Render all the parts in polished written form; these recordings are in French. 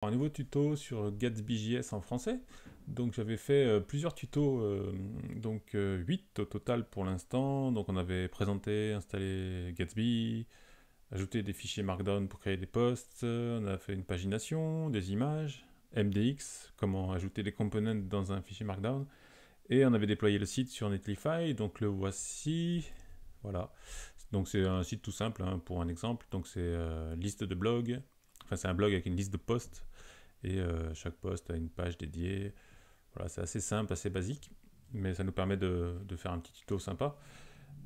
Un nouveau tuto sur Gatsby.js en français. Donc j'avais fait plusieurs tutos, 8 au total pour l'instant. Donc on avait présenté, installé Gatsby, ajouté des fichiers Markdown pour créer des posts, on a fait une pagination, des images, MDX, comment ajouter des components dans un fichier Markdown. Et on avait déployé le site sur Netlify, donc le voici. Voilà. Donc c'est un site tout simple hein, pour un exemple. Donc c'est liste de blogs. Enfin c'est un blog avec une liste de posts et chaque post a une page dédiée. Voilà, c'est assez simple, assez basique, mais ça nous permet de faire un petit tuto sympa.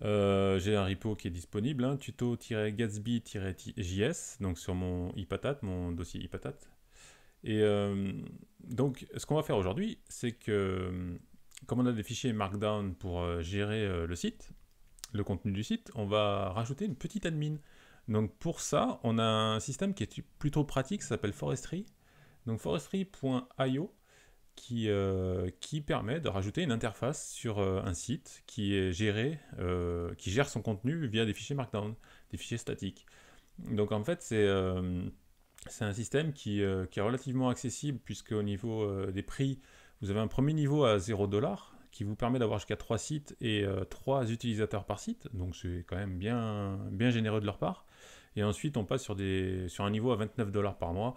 J'ai un repo qui est disponible, hein, tuto-gatsby-js, donc sur mon iPatat, mon dossier iPatat. Et donc, ce qu'on va faire aujourd'hui, c'est que, comme on a des fichiers Markdown pour gérer le site, le contenu du site, on va rajouter une petite admin. Donc pour ça, on a un système qui est plutôt pratique, ça s'appelle Forestry. Donc forestry.io qui permet de rajouter une interface sur un site qui est géré, qui gère son contenu via des fichiers Markdown, des fichiers statiques. Donc en fait c'est un système qui est relativement accessible puisque au niveau des prix, vous avez un premier niveau à 0$ qui vous permet d'avoir jusqu'à 3 sites et 3 utilisateurs par site, donc c'est quand même bien généreux de leur part. Et ensuite on passe sur un niveau à 29$ par mois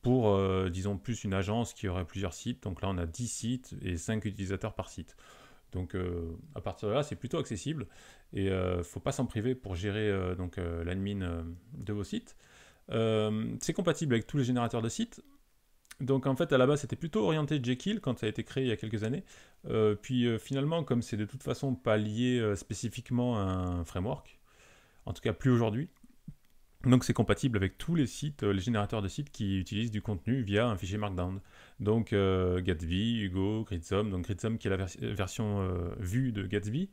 pour, disons, plus une agence qui aurait plusieurs sites. Donc là, on a 10 sites et 5 utilisateurs par site. Donc à partir de là, c'est plutôt accessible et il ne faut pas s'en priver pour gérer l'admin de vos sites. C'est compatible avec tous les générateurs de sites. Donc en fait, à la base, c'était plutôt orienté Jekyll quand ça a été créé il y a quelques années. Puis finalement, comme c'est de toute façon pas lié spécifiquement à un framework, en tout cas plus aujourd'hui, donc c'est compatible avec tous les sites, les générateurs de sites qui utilisent du contenu via un fichier Markdown. Donc Gatsby, Hugo, Gridsome, donc Gridsome qui est la version vue de Gatsby.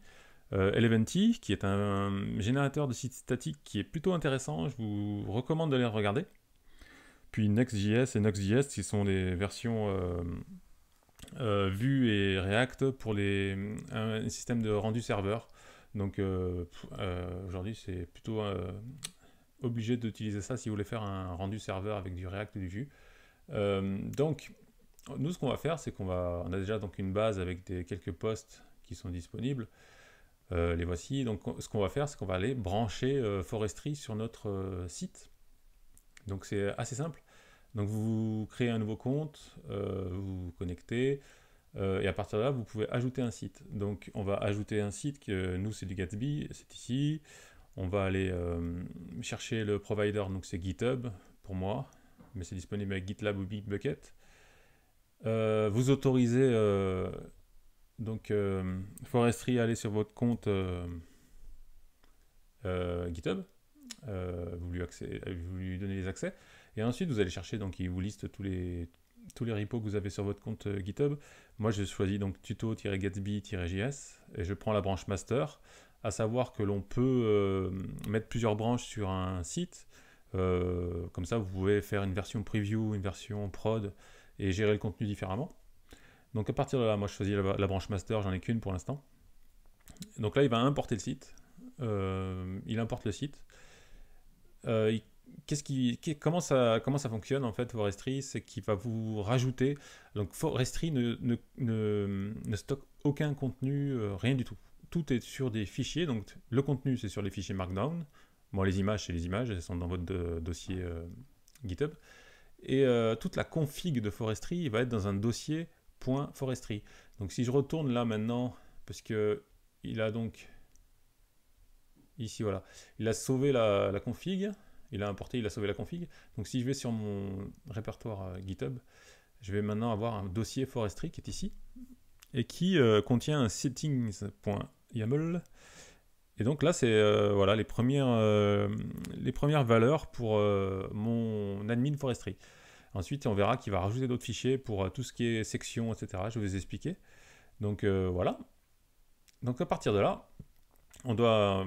Eleventy qui est un générateur de sites statiques qui est plutôt intéressant, je vous recommande d'aller le regarder. Puis Next.js et Next.js qui sont les versions Vue et React pour un système de rendu serveur. Donc aujourd'hui c'est plutôt obligé d'utiliser ça si vous voulez faire un rendu serveur avec du React ou du Vue. Donc, nous, ce qu'on va faire, c'est on a déjà donc une base avec quelques posts qui sont disponibles. Les voici. Donc, ce qu'on va faire, c'est qu'on va aller brancher Forestry sur notre site. Donc, c'est assez simple. Donc, vous créez un nouveau compte, vous vous connectez, et à partir de là, vous pouvez ajouter un site. Donc, on va ajouter un site que nous, c'est du Gatsby, c'est ici. On va aller chercher le provider, donc c'est GitHub pour moi, mais c'est disponible avec GitLab ou Bitbucket. Vous autorisez Forestry à aller sur votre compte GitHub. Vous lui donnez les accès. Et ensuite, vous allez chercher, donc il vous liste tous les repos que vous avez sur votre compte GitHub. Moi, je choisis donc tuto-gatsby-js et je prends la branche master, à savoir que l'on peut mettre plusieurs branches sur un site. Comme ça, vous pouvez faire une version preview, une version prod et gérer le contenu différemment. Donc à partir de là, moi je choisis la branche master, j'en ai qu'une pour l'instant. Donc là, il va importer le site. Il importe le site. Comment ça fonctionne en fait Forestry? C'est qu'il va vous rajouter. Donc Forestry ne stocke aucun contenu, rien du tout. Tout est sur des fichiers. Donc le contenu c'est sur les fichiers Markdown. Bon, les images c'est les images, elles sont dans votre dossier GitHub. Et toute la config de Forestry va être dans un dossier .forestry. Donc si je retourne là maintenant, parce que il a donc ici voilà, il a sauvé la config. Il a importé, il a sauvé la config. Donc si je vais sur mon répertoire GitHub, je vais maintenant avoir un dossier Forestry qui est ici et qui contient un settings.yaml. Et donc là, c'est voilà, les premières valeurs pour mon admin Forestry. Ensuite, on verra qu'il va rajouter d'autres fichiers pour tout ce qui est section, etc. Je vais vous expliquer. Donc voilà. Donc à partir de là, on doit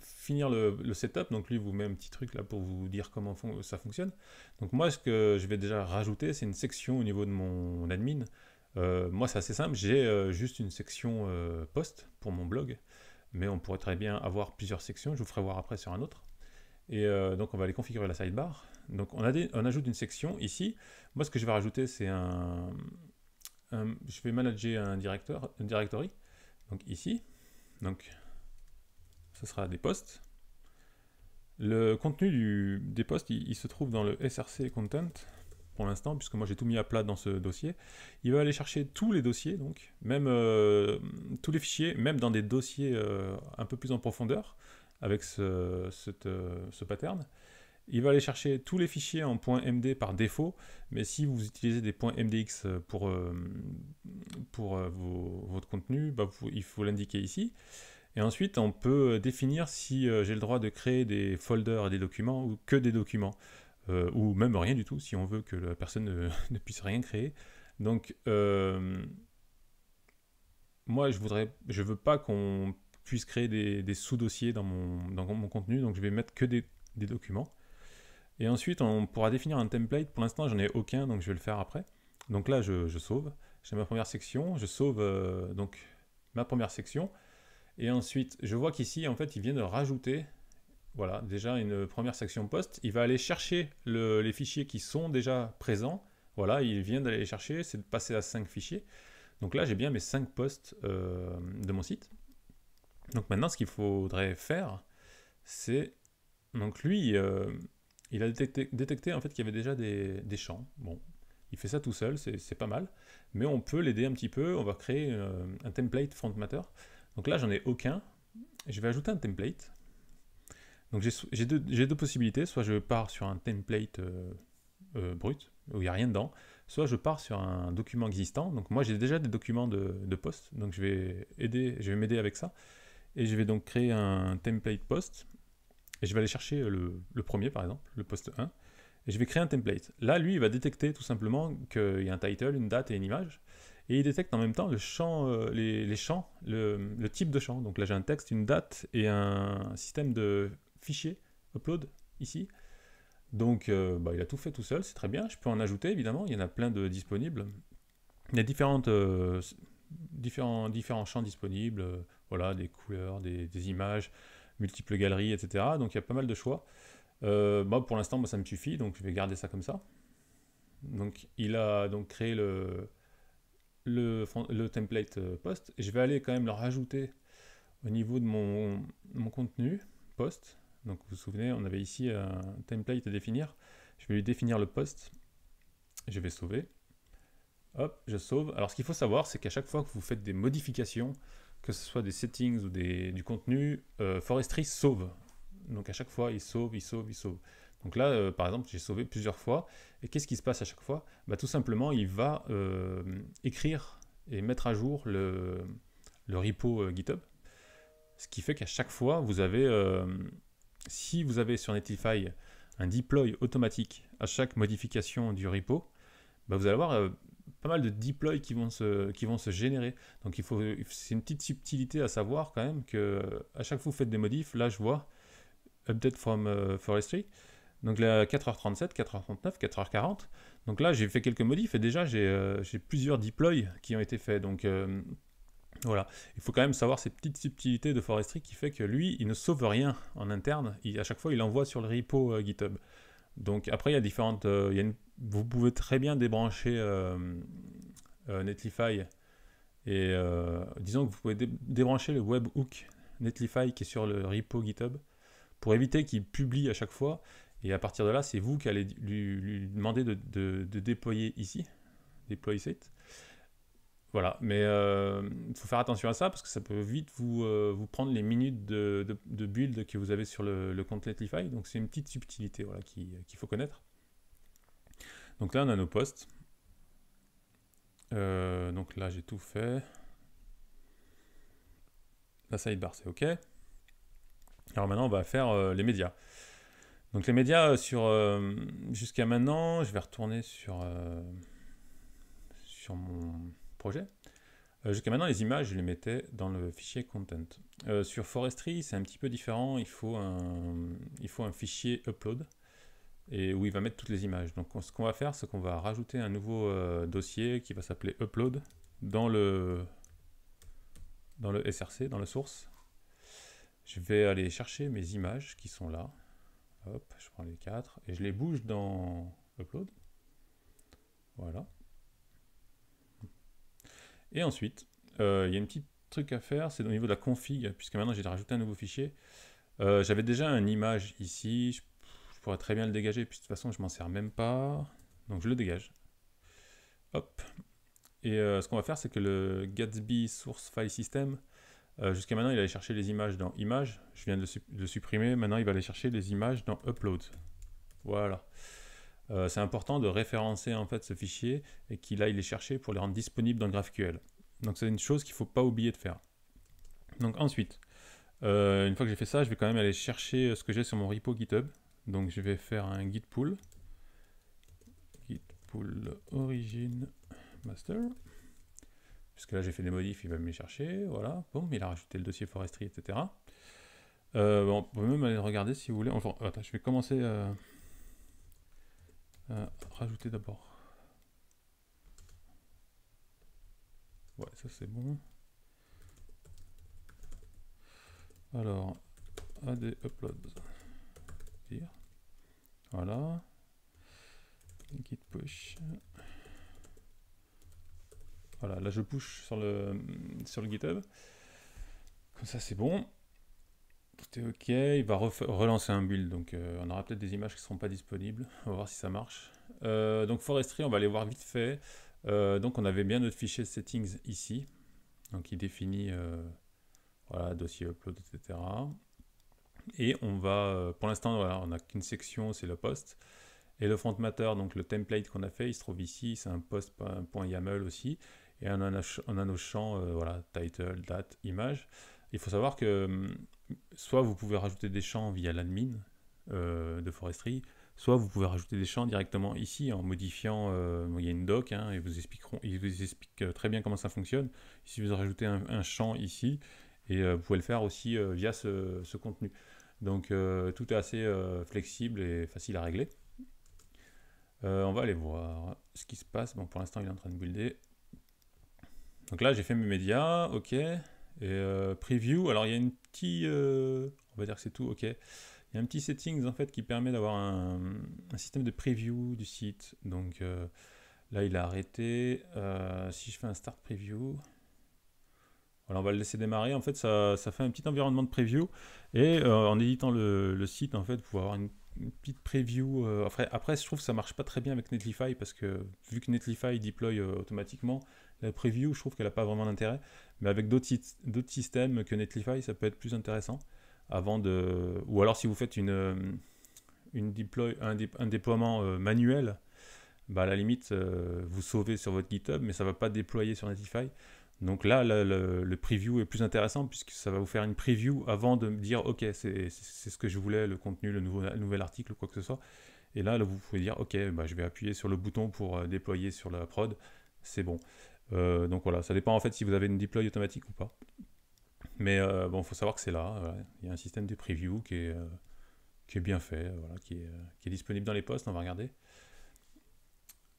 finir le setup. Donc lui vous met un petit truc là pour vous dire comment ça fonctionne. Donc moi ce que je vais déjà rajouter, c'est une section au niveau de mon admin. Moi c'est assez simple, j'ai juste une section post pour mon blog, mais on pourrait très bien avoir plusieurs sections, je vous ferai voir après sur un autre. Et donc on va aller configurer la sidebar. Donc on ajoute une section ici. Moi ce que je vais rajouter c'est je vais manager un directory. Donc ici, donc ce sera des posts. Le contenu des posts il se trouve dans le src content pour l'instant, puisque moi j'ai tout mis à plat dans ce dossier. Il va aller chercher tous les dossiers, donc même tous les fichiers, même dans des dossiers un peu plus en profondeur, avec ce pattern. Il va aller chercher tous les fichiers en .md par défaut, mais si vous utilisez des .mdx pour votre contenu, bah, il faut l'indiquer ici. Et ensuite, on peut définir si j'ai le droit de créer des folders et des documents ou que des documents. Ou même rien du tout, si on veut que la personne ne puisse rien créer. Donc, moi, je veux pas qu'on puisse créer des sous-dossiers dans mon contenu, donc je vais mettre que des documents. Et ensuite, on pourra définir un template. Pour l'instant, j'en ai aucun, donc je vais le faire après. Donc là, je sauve. J'ai ma première section. Je sauve donc ma première section. Et ensuite, je vois qu'ici, en fait, il vient de rajouter, voilà, déjà une première section post. Il va aller chercher les fichiers qui sont déjà présents. Voilà, il vient d'aller les chercher, c'est de passer à 5 fichiers. Donc là, j'ai bien mes 5 posts de mon site. Donc maintenant, ce qu'il faudrait faire, c'est... Donc lui, il a détecté en fait qu'il y avait déjà des champs. Bon, il fait ça tout seul, c'est pas mal. Mais on peut l'aider un petit peu, on va créer un template front matter. Donc là, j'en ai aucun. Je vais ajouter un template. Donc j'ai deux possibilités. Soit je pars sur un template brut, où il n'y a rien dedans. Soit je pars sur un document existant. Donc moi, j'ai déjà des documents de post. Donc je vais m'aider avec ça. Et je vais donc créer un template post. Et je vais aller chercher le premier, par exemple, le post 1. Et je vais créer un template. Là, lui, il va détecter tout simplement qu'il y a un title, une date et une image. Et il détecte en même temps le champ, les champs, le type de champ. Donc là, j'ai un texte, une date et un système de fichiers upload ici. Donc, il a tout fait tout seul, c'est très bien. Je peux en ajouter, évidemment. Il y en a plein de disponibles. Il y a différents champs disponibles. Voilà, des couleurs, des images, multiples galeries, etc. Donc, il y a pas mal de choix. Pour l'instant, moi, ça me suffit. Donc, je vais garder ça comme ça. Donc, il a donc créé le template post. Je vais aller quand même le rajouter au niveau de mon contenu post. Donc vous vous souvenez, on avait ici un template à définir. Je vais lui définir le post. Je vais sauver. Hop, je sauve. Alors ce qu'il faut savoir, c'est qu'à chaque fois que vous faites des modifications, que ce soit des settings ou du contenu, Forestry sauve. Donc à chaque fois, il sauve. Donc là, par exemple, j'ai sauvé plusieurs fois. Et qu'est-ce qui se passe à chaque fois? Tout simplement, il va écrire et mettre à jour le repo GitHub. Ce qui fait qu'à chaque fois, vous avez, si vous avez sur Netlify un deploy automatique à chaque modification du repo, vous allez avoir pas mal de deploys qui vont se générer. Donc c'est une petite subtilité à savoir quand même que à chaque fois que vous faites des modifs, là je vois update from Forestry. Donc là 4h37, 4h39, 4h40. Donc là j'ai fait quelques modifs et déjà j'ai plusieurs deploys qui ont été faits. Donc voilà, il faut quand même savoir ces petites subtilités de Forestry qui fait que lui, il ne sauve rien en interne. À chaque fois, il envoie sur le repo GitHub. Donc après, il y a différentes... vous pouvez très bien débrancher Netlify. Et disons que vous pouvez débrancher le webhook Netlify qui est sur le repo GitHub pour éviter qu'il publie à chaque fois. Et à partir de là, c'est vous qui allez lui demander de déployer ici. Deploy site. Voilà, mais il faut faire attention à ça parce que ça peut vite vous prendre les minutes de build que vous avez sur le compte Netlify. Donc c'est une petite subtilité voilà, qu'il faut connaître. Donc là on a nos posts. Donc là j'ai tout fait. La sidebar c'est OK. Alors maintenant on va faire les médias. Donc les médias jusqu'à maintenant, je vais retourner sur mon projet. Jusqu'à maintenant, les images, je les mettais dans le fichier content. Sur Forestry, c'est un petit peu différent. Il faut un fichier upload et où il va mettre toutes les images. Donc, ce qu'on va faire, c'est qu'on va rajouter un nouveau dossier qui va s'appeler upload dans le src, dans le source. Je vais aller chercher mes images qui sont là. Hop, je prends les 4 et je les bouge dans Upload. Voilà. Et ensuite, il y a un petit truc à faire, c'est au niveau de la config, puisque maintenant j'ai rajouté un nouveau fichier. J'avais déjà une image ici, je pourrais très bien le dégager, puis de toute façon je m'en sers même pas. Donc je le dégage. Hop. Et ce qu'on va faire, c'est que le Gatsby Source File System, jusqu'à maintenant il allait chercher les images dans Images, je viens de le supprimer, maintenant il va aller chercher les images dans Upload. Voilà. C'est important de référencer en fait ce fichier et qu'il aille les chercher pour les rendre disponibles dans GraphQL. Donc c'est une chose qu'il ne faut pas oublier de faire. Donc ensuite, une fois que j'ai fait ça, je vais quand même aller chercher ce que j'ai sur mon repo GitHub. Donc je vais faire un git pull origin master. Puisque là j'ai fait des modifs, il va me les chercher. Voilà, boum, il a rajouté le dossier forestry, etc. Bon, on peut même aller regarder si vous voulez. Enfin, attends, je vais commencer à rajouter d'abord. Ouais, ça c'est bon. Alors, add upload. Voilà. Git push. Voilà, là je push sur le GitHub. Comme ça c'est bon. Tout est ok. Il va relancer un build. Donc on aura peut-être des images qui ne seront pas disponibles. On va voir si ça marche. Donc Forestry, on va aller voir vite fait. Donc on avait bien notre fichier settings ici. Donc il définit voilà, dossier upload, etc. Et on va, pour l'instant, voilà, on n'a qu'une section, c'est le post. Et le front matter, donc le template qu'on a fait, il se trouve ici, c'est un post.yaml aussi. Et on a nos champs, voilà, title, date, image. Il faut savoir que soit vous pouvez rajouter des champs via l'admin de Forestry, soit vous pouvez rajouter des champs directement ici en modifiant, il y a une doc, hein, et ils vous expliquent très bien comment ça fonctionne. Ici, vous rajoutez un champ ici, et vous pouvez le faire aussi via ce contenu. Donc tout est assez flexible et facile à régler. On va aller voir ce qui se passe. Bon, pour l'instant, il est en train de builder. Donc là, j'ai fait mes médias, ok. Et preview, alors il y a une petite... on va dire que c'est tout, ok. Il y a un petit settings en fait qui permet d'avoir un système de preview du site. Donc là, il a arrêté. Si je fais un start preview... Voilà, on va le laisser démarrer. En fait, ça fait un petit environnement de preview. Et en éditant le site, en fait, vous pouvez avoir une petite preview. Après, je trouve que ça marche pas très bien avec Netlify parce que vu que Netlify deploy automatiquement, la preview, je trouve qu'elle n'a pas vraiment d'intérêt. Mais avec d'autres systèmes que Netlify, ça peut être plus intéressant. Ou alors, si vous faites un déploiement manuel, bah, à la limite, vous sauvez sur votre GitHub, mais ça ne va pas déployer sur Netlify. Donc là, le preview est plus intéressant puisque ça va vous faire une preview avant de me dire ok, c'est ce que je voulais, le contenu, le nouvel article ou quoi que ce soit. Et là, vous pouvez dire ok, bah, je vais appuyer sur le bouton pour déployer sur la prod, c'est bon. Donc voilà, ça dépend en fait si vous avez une deploy automatique ou pas. Mais bon, il faut savoir que c'est là, voilà. Il y a un système de preview qui est bien fait, voilà, qui est disponible dans les posts, on va regarder.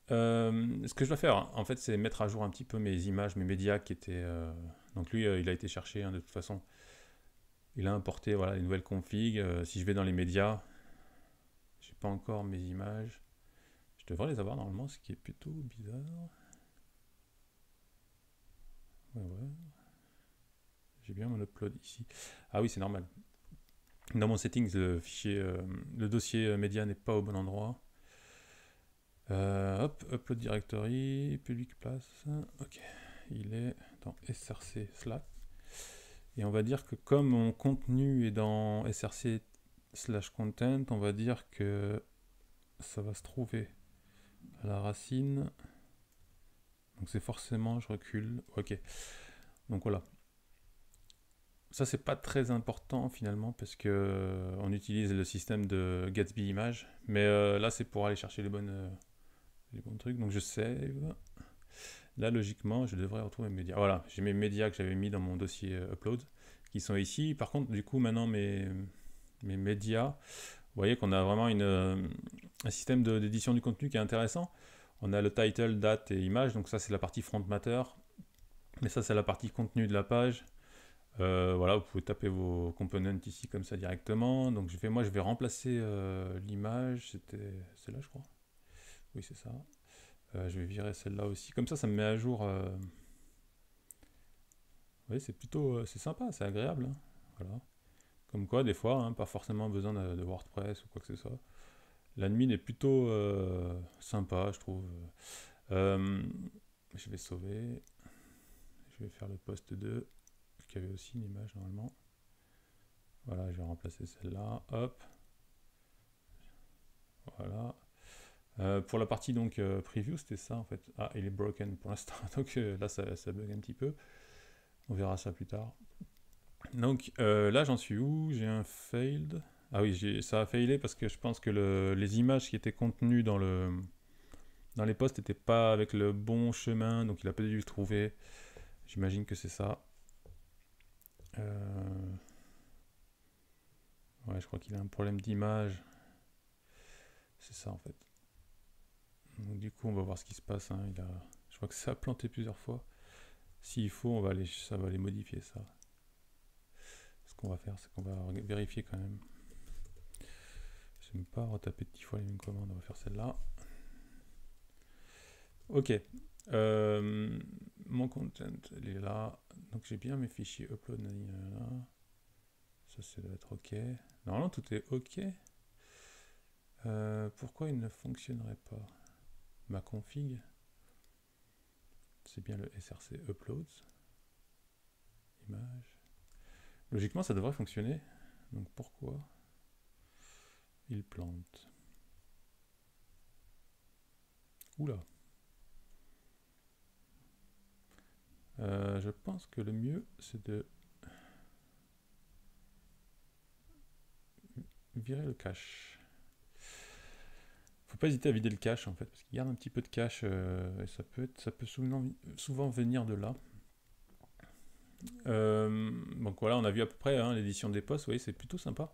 Ce que je dois faire, en fait, c'est mettre à jour un petit peu mes images, mes médias qui étaient... Donc lui, il a été cherché, hein, de toute façon. Il a importé, voilà, les nouvelles configs. Si je vais dans les médias, j'ai pas encore mes images. Je devrais les avoir normalement, ce qui est plutôt bizarre. Ouais. J'ai bien mon upload ici. Ah oui, c'est normal. Dans mon settings, le dossier média n'est pas au bon endroit. Hop, upload directory, public place. Ok, il est dans src slash. Et on va dire que comme mon contenu est dans src slash content, on va dire que ça va se trouver à la racine. Donc c'est forcément, je recule. Ok, donc voilà. Ça c'est pas très important finalement parce que on utilise le système de Gatsby Image. Mais là c'est pour aller chercher les bons trucs. Donc je save. Là, logiquement, je devrais retrouver mes médias. Voilà, j'ai mes médias que j'avais mis dans mon dossier upload, qui sont ici. Par contre, du coup, maintenant, mes médias, vous voyez qu'on a vraiment un système d'édition du contenu qui est intéressant. On a le title, date et image, donc ça, c'est la partie front matter. Mais ça, c'est la partie contenu de la page. Voilà, vous pouvez taper vos components ici comme ça directement. Donc moi je vais remplacer l'image, c'était celle-là je crois. Oui c'est ça. Je vais virer celle-là aussi. Comme ça me met à jour. Oui c'est plutôt c'est sympa, c'est agréable, hein. Voilà. Comme quoi des fois, hein, pas forcément besoin de WordPress ou quoi que ce soit. L'admin est plutôt sympa je trouve. Euh, je vais sauver. Je vais faire le post 2. Parce qu'il y avait aussi une image normalement. Voilà, je vais remplacer celle-là. Hop. Voilà. Pour la partie donc preview, c'était ça en fait. Ah, il est broken pour l'instant, donc là ça bug un petit peu. On verra ça plus tard. Donc là j'en suis où? J'ai un failed. Ah oui, ça a failé parce que je pense que les images qui étaient contenues dans les posts n'étaient pas avec le bon chemin, donc il a pas dû le trouver. J'imagine que c'est ça. Ouais, je crois qu'il a un problème d'image. C'est ça en fait. Donc du coup, on va voir ce qui se passe, hein. Je crois que ça a planté plusieurs fois. S'il faut, ça va aller modifier ça. Ce qu'on va faire, c'est qu'on va vérifier quand même. J'aime pas retaper 10 fois les mêmes commandes. On va faire celle-là. Ok. Mon content, il est là. Donc j'ai bien mes fichiers upload. Là. Ça doit être ok. Normalement, tout est ok. Pourquoi il ne fonctionnerait pas? Ma config, c'est bien le src uploads. Image. Logiquement, ça devrait fonctionner. Donc pourquoi il plante? Oula. Je pense que le mieux, c'est de virer le cache. Faut pas hésiter à vider le cache en fait, parce qu'il garde un petit peu de cache et ça peut souvent venir de là. Donc voilà, on a vu à peu près hein, l'édition des posts, vous voyez, c'est plutôt sympa.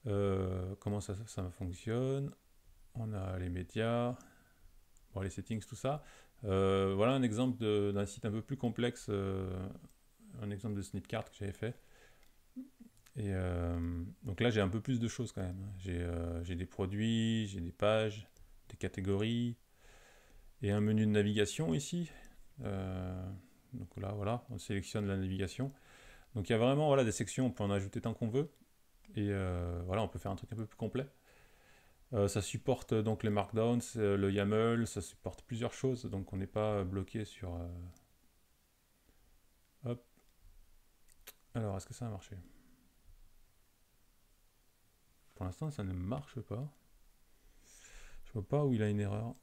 Comment ça fonctionne. On a les médias, bon, les settings, tout ça. Voilà un exemple d'un site un peu plus complexe, un exemple de Snipcart que j'avais fait. Et donc là, j'ai un peu plus de choses quand même, hein. J'ai des produits, j'ai des pages, des catégories, et un menu de navigation ici. Donc là, voilà, on sélectionne la navigation. Donc il y a vraiment voilà, des sections, on peut en ajouter tant qu'on veut. Et voilà, on peut faire un truc un peu plus complet. Ça supporte donc les markdowns, le YAML, ça supporte plusieurs choses, donc on n'est pas bloqué sur... Hop. Alors, est-ce que ça a marché? Pour l'instant, ça ne marche pas. Je vois pas où il a une erreur.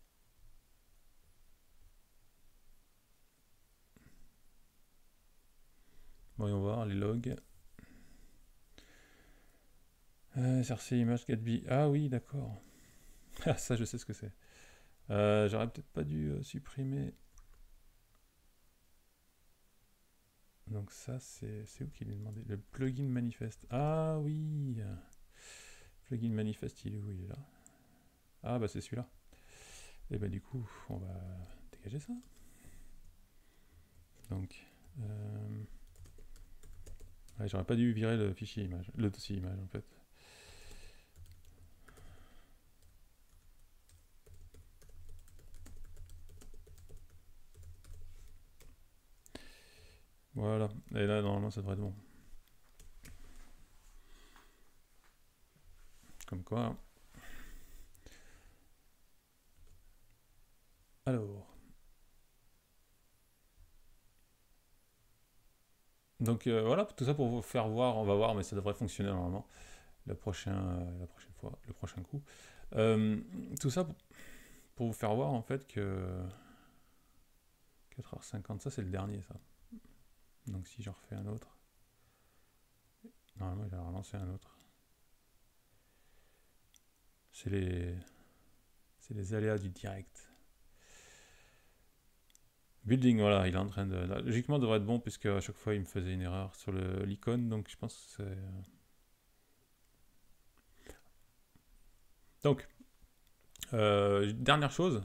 Voyons voir les logs. SRC image 4B. Ah oui, d'accord. Ah, ça, je sais ce que c'est. J'aurais peut-être pas dû supprimer. Donc ça, c'est où qu'il est demandé? Le plugin manifeste. Ah oui. Plugin manifeste, il est où? Il est là. Ah bah c'est celui-là. Et bah du coup, on va dégager ça. Donc, ouais, j'aurais pas dû virer le fichier image, le dossier image en fait. Voilà, et là normalement ça devrait être bon. Comme quoi. Alors. Donc voilà, tout ça pour vous faire voir, on va voir, mais ça devrait fonctionner normalement la prochaine fois, le prochain coup. Tout ça pour vous faire voir en fait que 4h50, ça c'est le dernier ça. Donc si j'en refais un autre, normalement il va relancer un autre. C'est les aléas du direct. Building, voilà, il est en train de... Là, logiquement, devrait être bon, puisque à chaque fois, il me faisait une erreur sur l'icône, donc je pense que c'est... Donc, dernière chose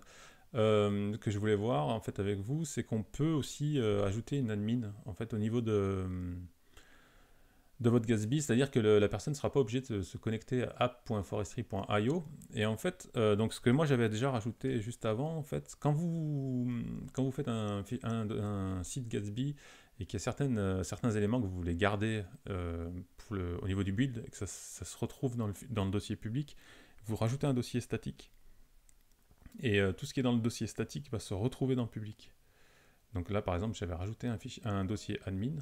que je voulais voir, en fait, avec vous, c'est qu'on peut aussi ajouter une admin, en fait, au niveau de... de votre Gatsby, c'est-à-dire que la personne ne sera pas obligée de se connecter à app.forestry.io. Et en fait, donc ce que moi j'avais déjà rajouté juste avant, en fait, quand vous faites un site Gatsby et qu'il y a certains éléments que vous voulez garder au niveau du build et que ça se retrouve dans le dossier public, vous rajoutez un dossier statique. Et tout ce qui est dans le dossier statique va se retrouver dans le public. Donc là, par exemple, j'avais rajouté un dossier admin.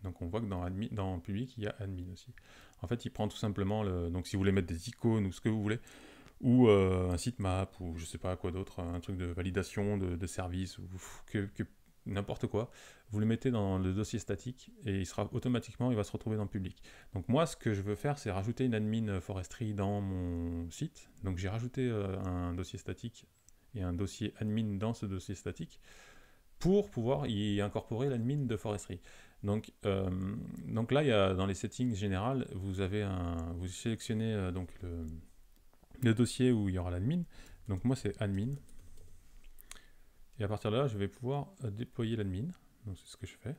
Donc on voit que dans public, il y a admin aussi. En fait, il prend tout simplement donc si vous voulez mettre des icônes ou ce que vous voulez, ou un sitemap, ou je sais pas quoi d'autre, un truc de validation de service, ou n'importe quoi, vous le mettez dans le dossier statique et il va se retrouver dans le public. Donc moi, ce que je veux faire, c'est rajouter une admin forestry dans mon site. Donc j'ai rajouté un dossier statique et un dossier admin dans ce dossier statique pour pouvoir y incorporer l'admin de forestry. Donc là, dans les settings générales, vous sélectionnez donc le dossier où il y aura l'admin. Donc moi, c'est admin. Et à partir de là, je vais pouvoir déployer l'admin. Donc c'est ce que je fais.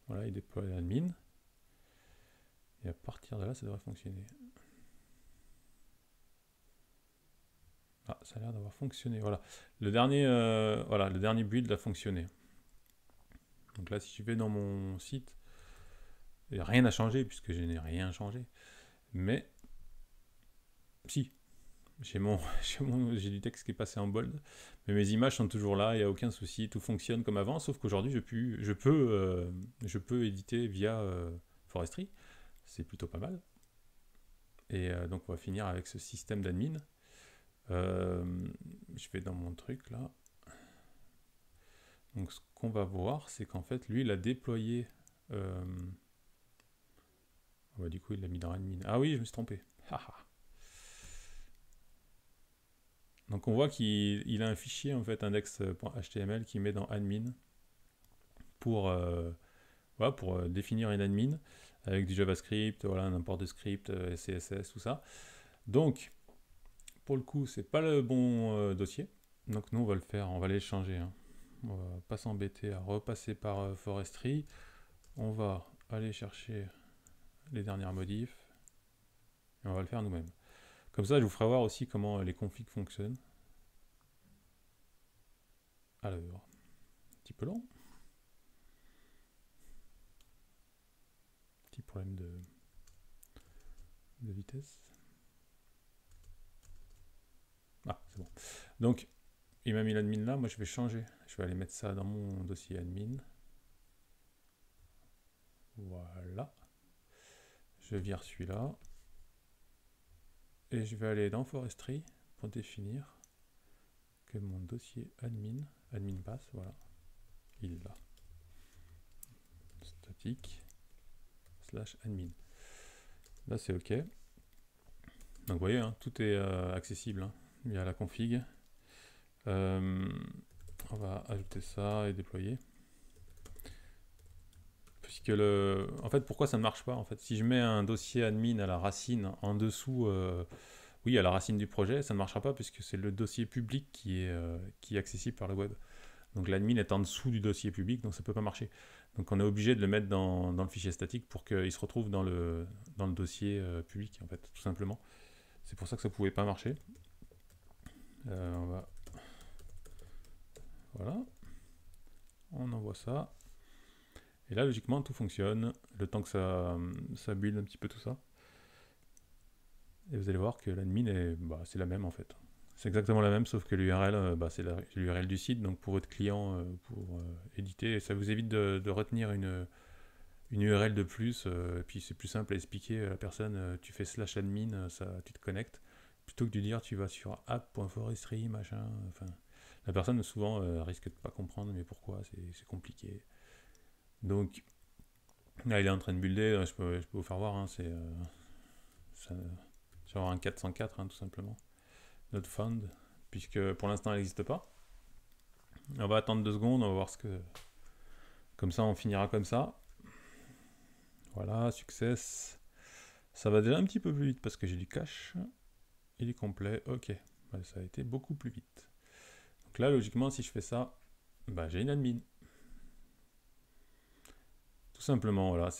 Voilà, il déploie l'admin. Et à partir de là, ça devrait fonctionner. Ah, ça a l'air d'avoir fonctionné. Voilà. Le dernier build a fonctionné. Donc là, si je vais dans mon site, rien n'a changé puisque je n'ai rien changé. Mais si, j'ai du texte qui est passé en bold, mais mes images sont toujours là, il n'y a aucun souci, tout fonctionne comme avant, sauf qu'aujourd'hui je peux éditer via Forestry, c'est plutôt pas mal. Et donc on va finir avec ce système d'admin. Je vais dans mon truc là. Donc ce qu'on va voir, c'est qu'en fait lui il a déployé. Du coup il l'a mis dans admin. Ah oui, je me suis trompé. Donc on voit qu'il a un fichier en fait index.html qui met dans admin pour définir une admin avec du JavaScript, voilà, n'importe de script, CSS, tout ça. Donc pour le coup c'est pas le bon dossier. Donc nous on va le faire, on va aller changer. Hein. On va pas s'embêter à repasser par Forestry. On va aller chercher les dernières modifs et on va le faire nous-mêmes. Comme ça je vous ferai voir aussi comment les configs fonctionnent. Alors, un petit peu long. Petit problème de vitesse. Ah, c'est bon. Donc, il m'a mis l'admin là, moi je vais changer. Je vais aller mettre ça dans mon dossier admin. Voilà. Je vire celui-là. Et je vais aller dans Forestry pour définir que mon dossier admin pass, voilà, il est là. Statique /admin. Là c'est OK. Donc vous voyez, hein, tout est accessible hein, via la config. On va ajouter ça et déployer. Puisque en fait, pourquoi ça ne marche pas en fait? Si je mets un dossier admin à la racine en dessous, oui, à la racine du projet, ça ne marchera pas puisque c'est le dossier public qui est accessible par le web. Donc l'admin est en dessous du dossier public, donc ça ne peut pas marcher. Donc on est obligé de le mettre dans le fichier statique pour qu'il se retrouve dans le dossier public, en fait, tout simplement. C'est pour ça que ça ne pouvait pas marcher. Voilà. On envoie ça. Et là, logiquement, tout fonctionne, le temps que ça build un petit peu tout ça. Et vous allez voir que l'admin c'est la même en fait. C'est exactement la même, sauf que l'URL, c'est l'URL du site, donc pour votre client, pour éditer, et ça vous évite de retenir une URL de plus, et puis c'est plus simple à expliquer à la personne, tu fais /admin, tu te connectes, plutôt que de dire tu vas sur app.forestry, machin, enfin, la personne souvent risque de pas comprendre, mais pourquoi, c'est compliqué. Donc, là il est en train de builder, je peux vous faire voir, hein, c'est un 404 hein, tout simplement. Not found, puisque pour l'instant elle n'existe pas. On va attendre 2 secondes, on va voir ce que... Comme ça on finira comme ça. Voilà, success. Ça va déjà un petit peu plus vite parce que j'ai du cache. Il est complet, ok. Ça a été beaucoup plus vite. Donc là logiquement si je fais ça, j'ai une admin. Tout simplement, voilà,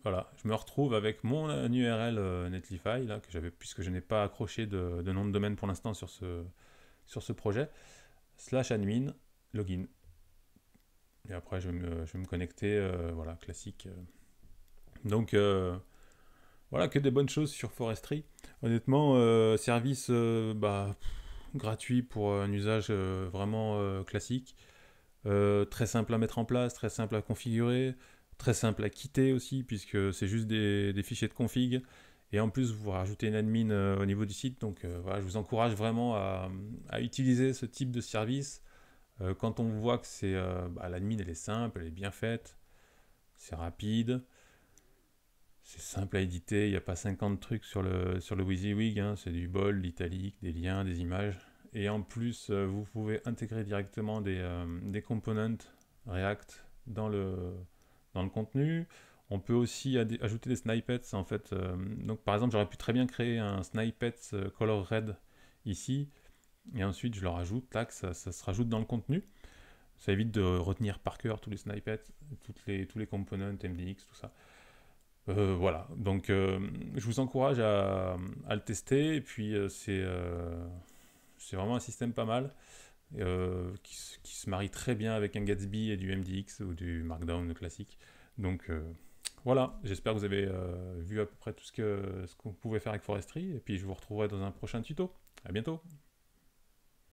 voilà, je me retrouve avec mon URL Netlify, là, que j'avais, puisque je n'ai pas accroché de nom de domaine pour l'instant sur ce projet, /admin, login. Et après, je vais me connecter, voilà, classique. Donc, voilà, que des bonnes choses sur Forestry. Honnêtement, service gratuit pour un usage vraiment classique. Très simple à mettre en place, très simple à configurer, très simple à quitter aussi, puisque c'est juste des fichiers de config. Et en plus, vous rajoutez une admin au niveau du site. Donc voilà, je vous encourage vraiment à utiliser ce type de service. Quand on voit que l'admin, elle est simple, elle est bien faite, c'est rapide. C'est simple à éditer, il n'y a pas 50 trucs sur le WYSIWYG, hein, c'est du bold, l'italique, des liens, des images. Et en plus, vous pouvez intégrer directement des components React dans le contenu. On peut aussi ajouter des snippets, en fait. Donc, par exemple, j'aurais pu très bien créer un snippet color red ici, et ensuite je le rajoute, tac, ça se rajoute dans le contenu. Ça évite de retenir par cœur tous les snippets, tous les components, MDX, tout ça. Voilà, donc je vous encourage à le tester, et puis c'est vraiment un système pas mal, qui se marie très bien avec un Gatsby et du MDX ou du Markdown classique. Donc voilà, j'espère que vous avez vu à peu près tout ce qu'on pouvait faire avec Forestry, et puis je vous retrouverai dans un prochain tuto. À bientôt!